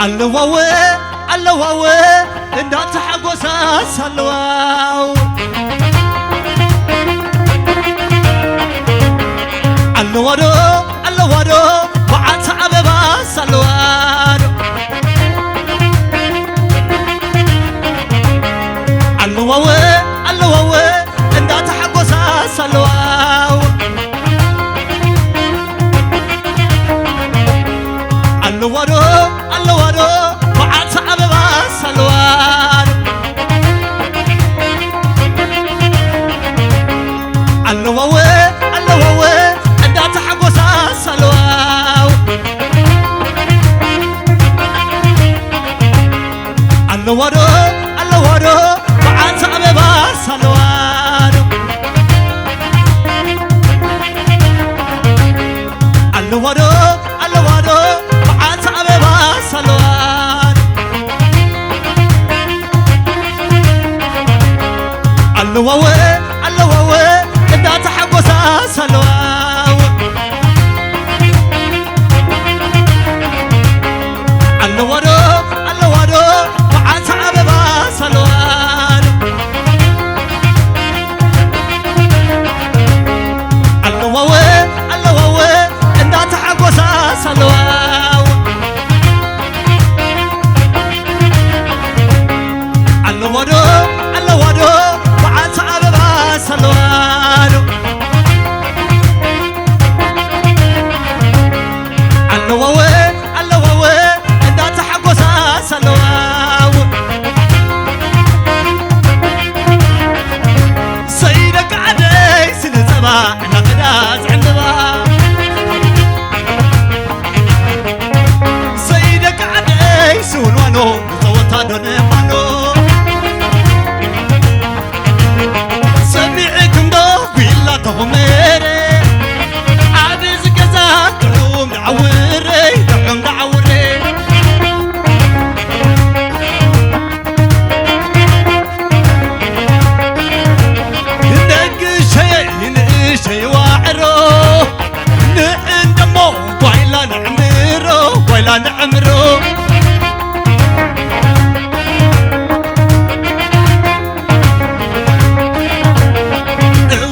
اللواو اللواو اندات حقوسا سلواو اللوارو اللوارو وعات عببا سلوارو اللواو اللواو اندات حقوسا سلواو اللوارو اللوارو وعات عببا سلوارو اللواو اللواو اندات حقوسا سلواو اللوارو اللوارو وعات عببا سلوارو اللوارو اللوارو وعات عببا سلوارو اللواو اللواو اندات حقوسا سلواو اللوارو اللوارو وعات عببا سلوارو اللواو اللواو اندات حقوسا سلواو اللوارو اللوارو وعات عببا سلوارو اللواو اللواو اندات حقوسا سلواو سيدك عدي سنزبا نقداز عندبا سيدك عدي سونوانو زوتا دون مانو سمعكم دو بيلا تغميري عابز قزاك تعوم دعوري تعوم دعوري شي واعرو نندمو ويلا نعمرو ويلا نعمرو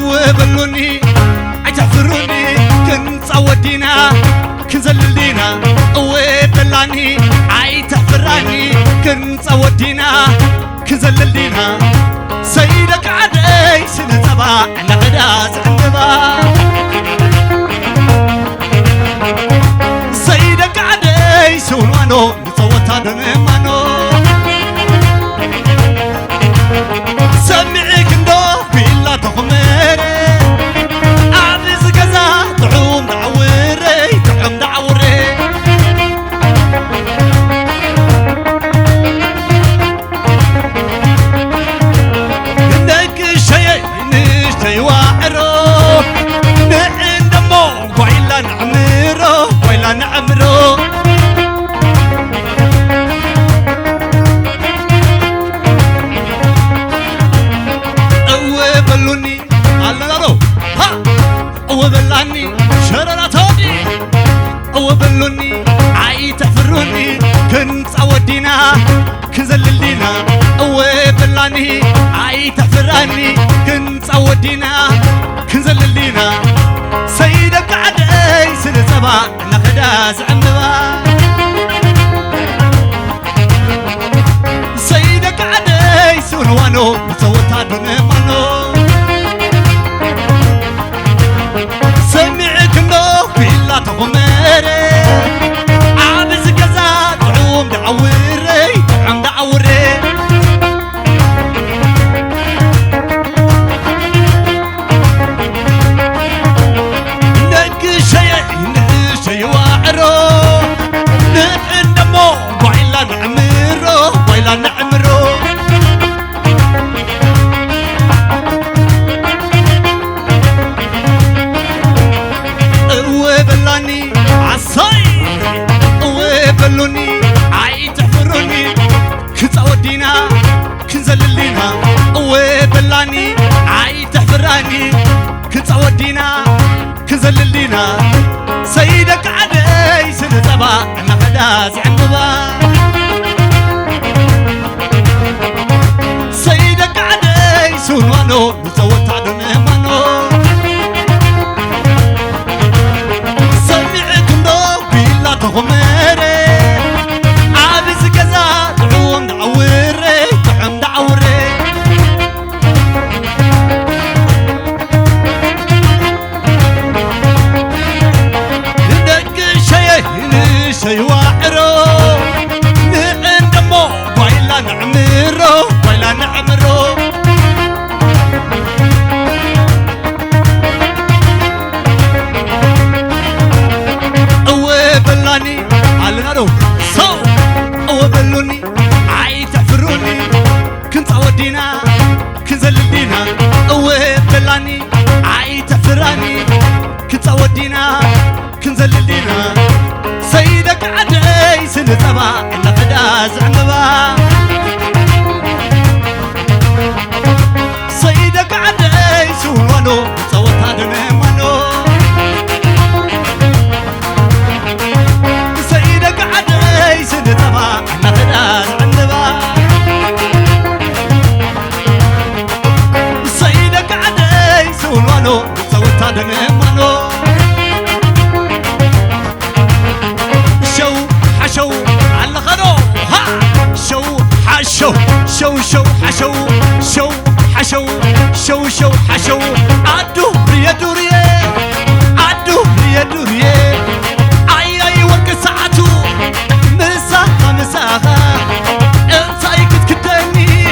وبلوني عجفروني كنصودينا كنزللينا وبلاني عيتفراني كنصودينا كنزللينا سيدك عدي سنزبا نقداز عندبا سيدك عدي سونوانو نصوتا دون مانو سمعك ندوف بيلا تخميري عابز قزا تعوم دعوري تعوم دعوري شي واعرو نندمو ويلا نعمرو ويلا نعمرو وبلوني علالو ها وبلاني شرراتوني وبلوني عيتفروني كنصودينا كنزللينا وبلاني عيتفراني كنصودينا كنزللينا سيدك عدي سنزبا نقداز عندبا سيدك عدي سونوانو نصوتا دون مانو سمعك نوف بيلا تغميري عابز قزا تعوم دعوري تعوم دعوري شي واعرو نندمو ويلا نعمرو ويلا نعمرو وبلاني عصاي وبلوني عيتحفروني كنصودينا كنزللينا وبلاني عيتحفراني كنصودينا كنزللينا سيدك عدي سنزبا نقداز عندبا سيدك عدي سنتبع نقدا زعنبا سيدك عدي سولوانو صوتا دنمانو سيدك عدي سنتبع نقدا زعنبا سيدك عدي سولوانو صوتا دنمانو شو على غنو ها شو حشو شو حشو شو حشو شو حشو عدو ريا عدو ريا اي وقت ساعتو مساها انتاي كتكدني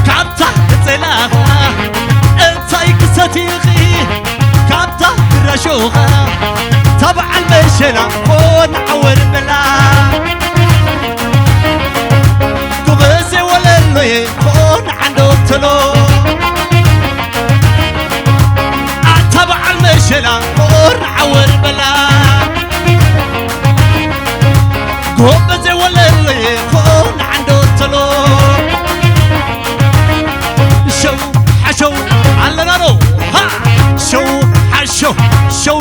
كابتا تلاها انتاي كستيخي كابتا رشوها تبع المشنا كون عور بلا قبزي ولا اللي كون عنده تلو تبع المشنا كون عور بلا قبزي ولا اللي كون عنده تلو شو حشو على نارو ها شو حشو شو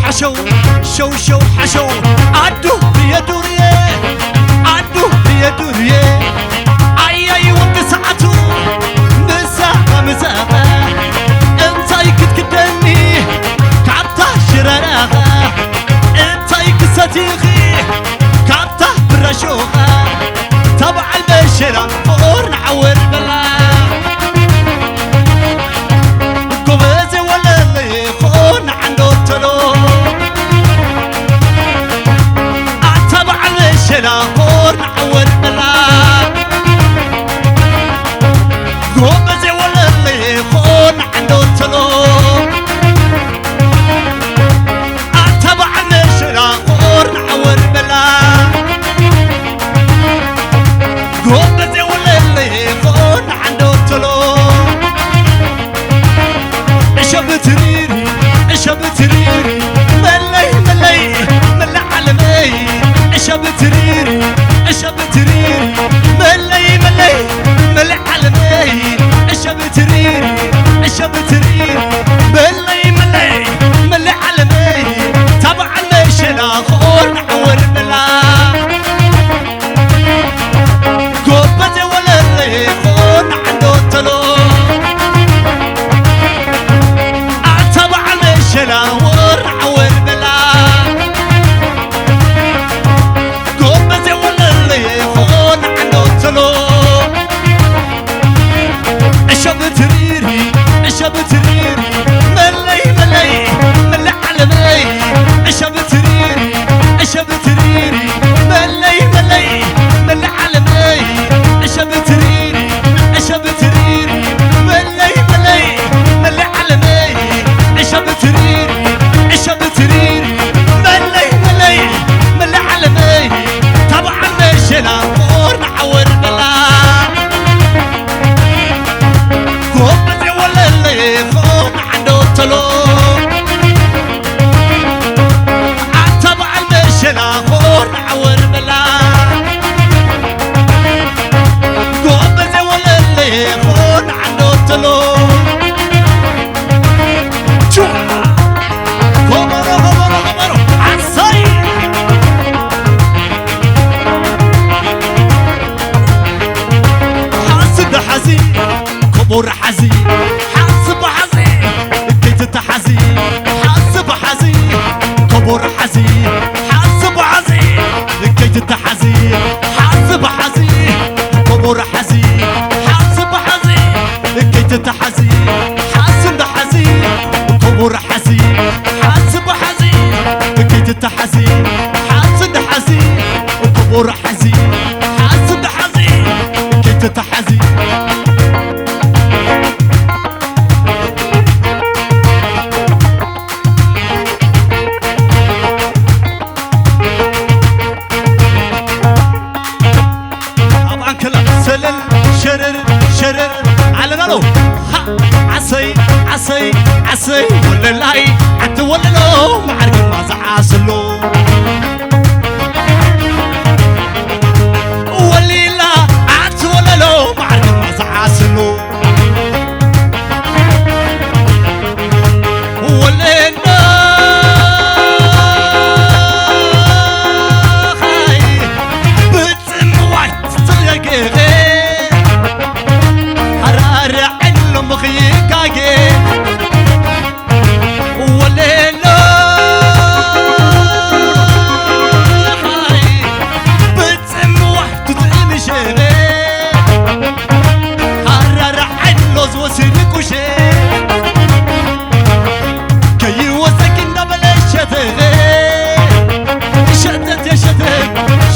حشو شو حشو عدو ريا عدو ريا اي وقت ساعتو مساها انتاي كتكدني كعبتا شراراها انتاي كستيخي كعبتا برشوها تبع البشرة فور نعور بلا قبزي ولا اللي خون عنده تلو شلا فور نعور بلا قومزي ولا اللي خون عنده تلو اتبع شلا فور نعور بلا قومزي ولا اللي خون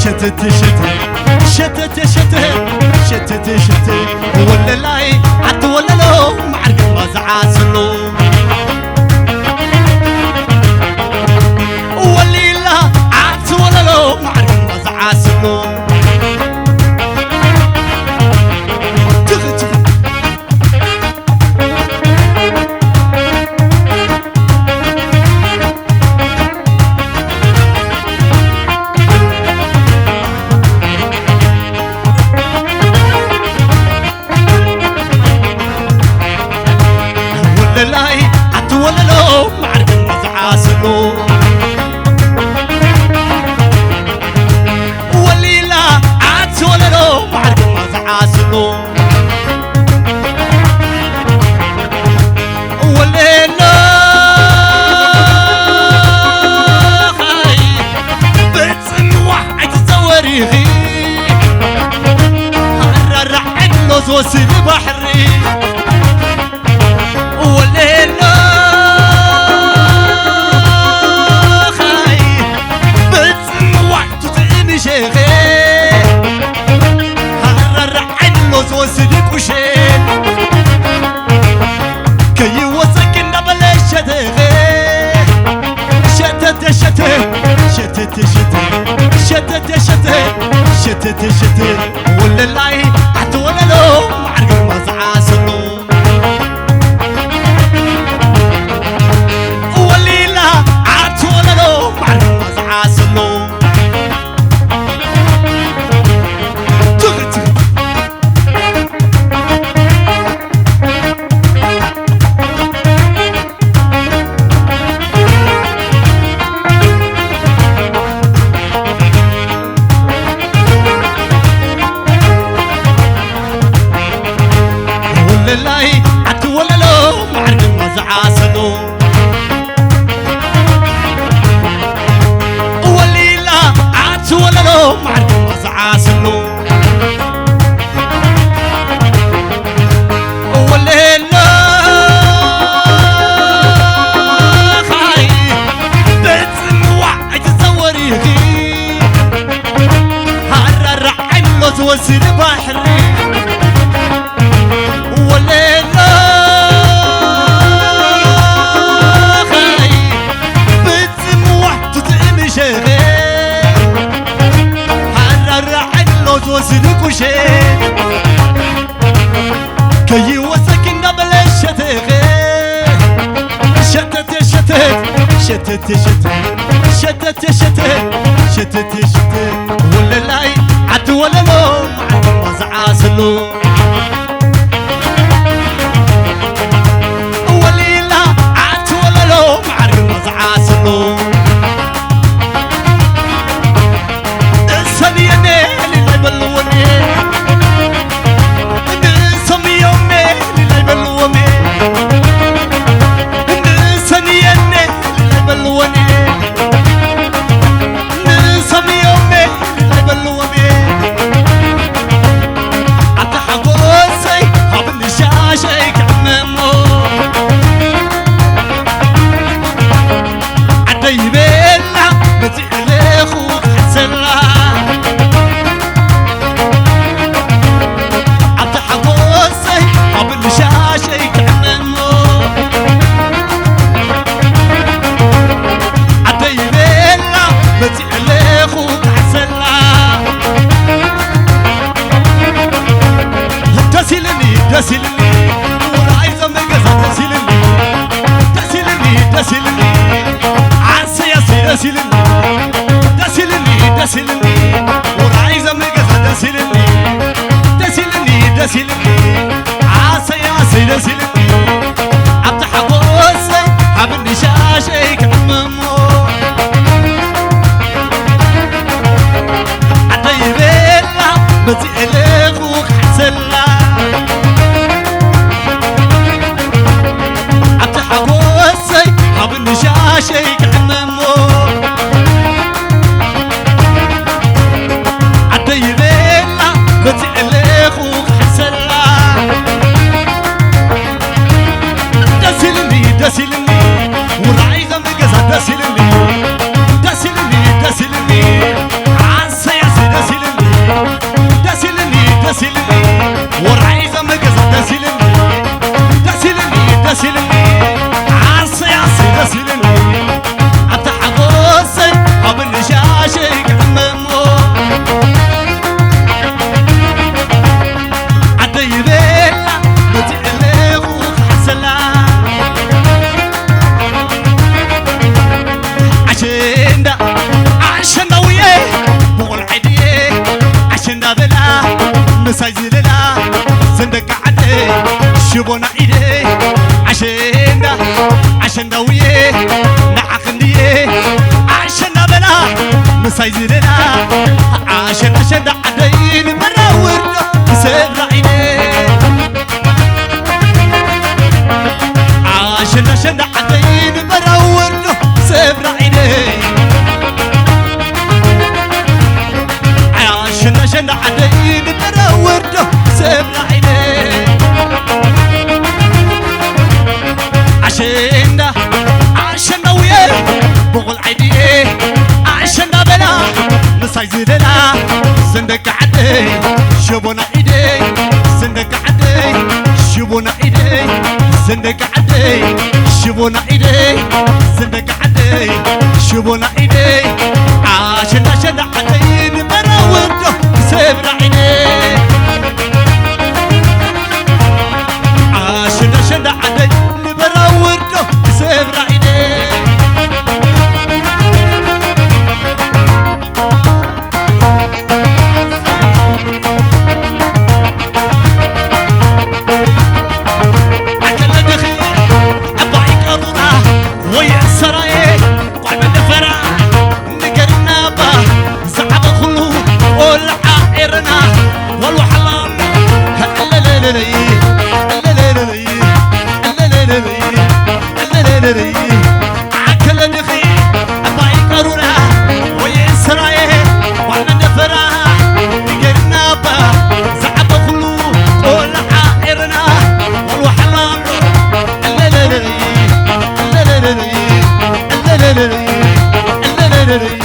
شتت شتت شتت شتت ولا لاي عد ولا لو معرق ما زعاسلو ولي لا عد ولا لو معرق ما زعاسلو لاي عد ولا لو معرق ما زعاسلو ولي لا عد ولا لو معرق ما زعاسلو ولي لا خاي بتسن واحد زوريغي هرر عنو زوسي بحري وليلا خاي بتسن وقت تقيني شيخي هرر عنو زوسيدك وشين كي وسكن دبل الشتغي شتت شتت شتت شتت شتت شتت شتت ولا لاي حتى ولا لو معرق ما زعاسلو لاي عد ولا لو معرق ما زعاسلو ولي لا عد ولا لو معرق ما زعاسلو ولي لا خاي بتسن وعد زوريغي هرر عنو زوسي بحري وليلا خاي بتسم وحدة تقمي شيخي هرر عنو زوسيدك وشين كي وسكن قبل الشتغي شتت شتت شتت شتت شتت شتت شتت شتت ولا لاي عد ولا لو معرق ما زعاسلو عاسلو انساني ميل اللي بلوني انساني يومي اللي بلوني انساني اللي بلوني انساني يومي اللي بلوني عطا حقوسي هابني شاشيك عممو يبلع بتقلي خوك حسرة عطا حقوسي قبل شاشي كعممو عطا يبلع بتقلي خوك حسرة تسلني تسلني ورايزة مقزة تسلني تسلني تسلني دسلني دسلني دسلني ورايزة مقزة دسلني دسلني دسلني عاسي عاسي دسلني عبد حقوسي حبني شاشيك عممو عطي بيلا بتقلي خوك حسلا عبد حقوسي حبني شاشيك عممو شبونا إيدي عشان ويه نعخنديه عشان بلا مسايزلنا عشان عدين مراور سبرا عيني عشان عدين مراور سبرا عيني عشان عدين مراور سبرا عيني عشان وياه بغل عيدي عشان بلا نسايزلنا زندك عدي شبونا ايدي زندك عدي شبونا ايدي زندك عدي شبونا ايدي زندك عدي شبونا ايدي عشان عدي نمراود سبر عيني عشان عدي نمراود سبر عيني عكل دخي أباي قرونا ويسراي وعنا نفرا نقرنا با زعب خلو قول عائرنا والوحلام لا لا لا لا لا لا لا لا لا لا لا لا لا